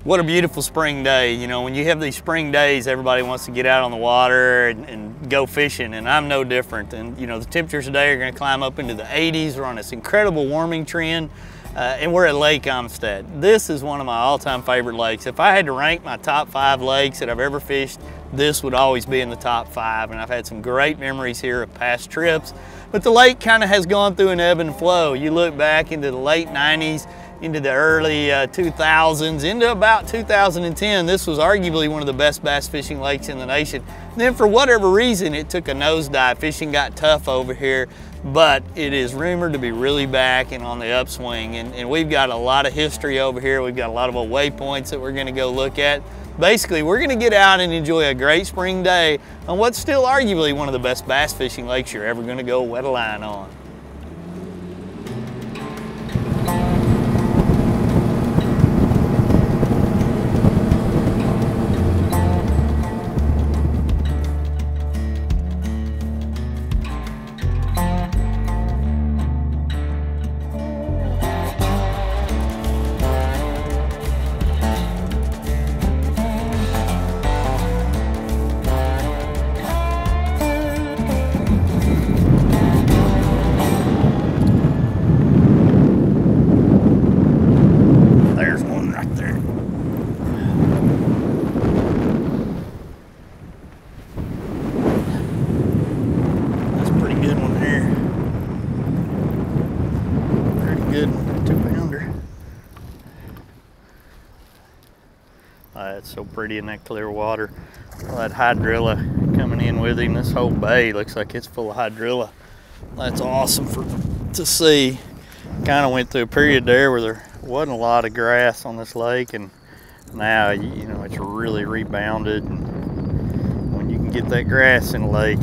What a beautiful spring day. You know, when you have these spring days, everybody wants to get out on the water and go fishing, and I'm no different. And you know, the temperatures today are gonna climb up into the 80s. We're on this incredible warming trend, and we're at Lake Amistad. This is one of my all-time favorite lakes. If I had to rank my top 5 lakes that I've ever fished, this would always be in the top 5, and I've had some great memories here of past trips. But the lake kind of has gone through an ebb and flow. You look back into the late 90s, into the early 2000s, into about 2010, this was arguably one of the best bass fishing lakes in the nation. Then for whatever reason, it took a nosedive. Fishing got tough over here, but it is rumored to be really back and on the upswing. And we've got a lot of history over here. We've got a lot of old waypoints that we're gonna go look at. Basically, we're gonna get out and enjoy a great spring day on what's still arguably one of the best bass fishing lakes you're ever gonna go wet a line on. It's so pretty in that clear water. Well, that hydrilla coming in with him. This whole bay looks like it's full of hydrilla. That's awesome to see. Kind of went through a period there where there wasn't a lot of grass on this lake, and now you know it's really rebounded. And when you can get that grass in the lake,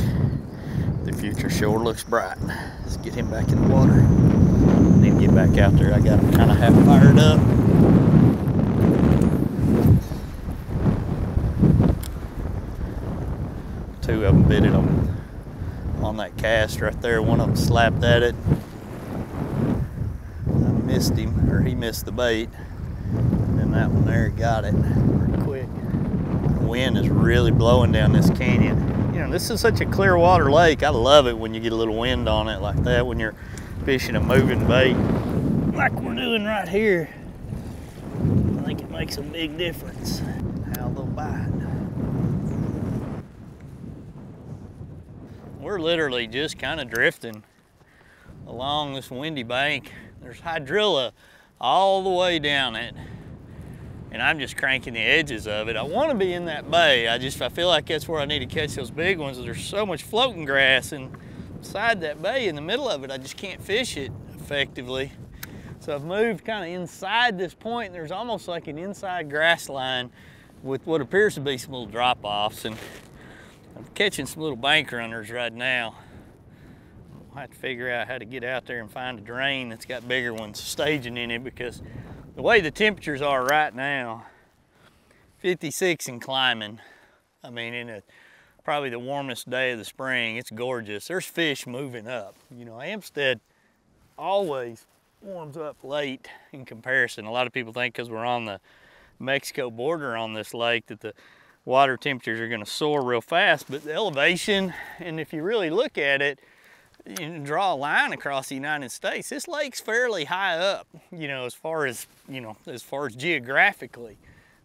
the future sure looks bright. Let's get him back in the water. I need to get back out there. I got him kind of half fired up. Two of them bit it on that cast right there. One of them slapped at it. I missed him, or he missed the bait. And then that one there got it pretty quick. The wind is really blowing down this canyon. You know, this is such a clear water lake. I love it when you get a little wind on it like that, when you're fishing a moving bait like we're doing right here. I think it makes a big difference how they'll bite. We're literally just kind of drifting along this windy bank. There's hydrilla all the way down it, and I'm just cranking the edges of it. I want to be in that bay. I feel like that's where I need to catch those big ones. There's so much floating grass inside that bay. In the middle of it, I just can't fish it effectively. So I've moved kind of inside this point, and there's almost like an inside grass line with what appears to be some little drop-offs. And I'm catching some little bank runners right now. I'll have to figure out how to get out there and find a drain that's got bigger ones staging in it, because the way the temperatures are right now, 56 and climbing. I mean, in probably the warmest day of the spring, it's gorgeous. There's fish moving up. You know, Amistad always warms up late in comparison. A lot of people think because we're on the Mexico border on this lake that the water temperatures are going to soar real fast, but the elevation, and if you really look at it, you draw a line across the United States, this lake's fairly high up, you know, as far as geographically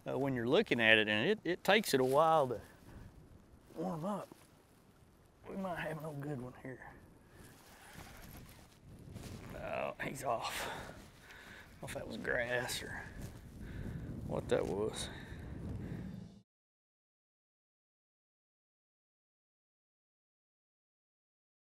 when you're looking at it, and it takes it a while to warm up. We might have no good one here. Oh, he's off. I don't know if that was grass or what that was.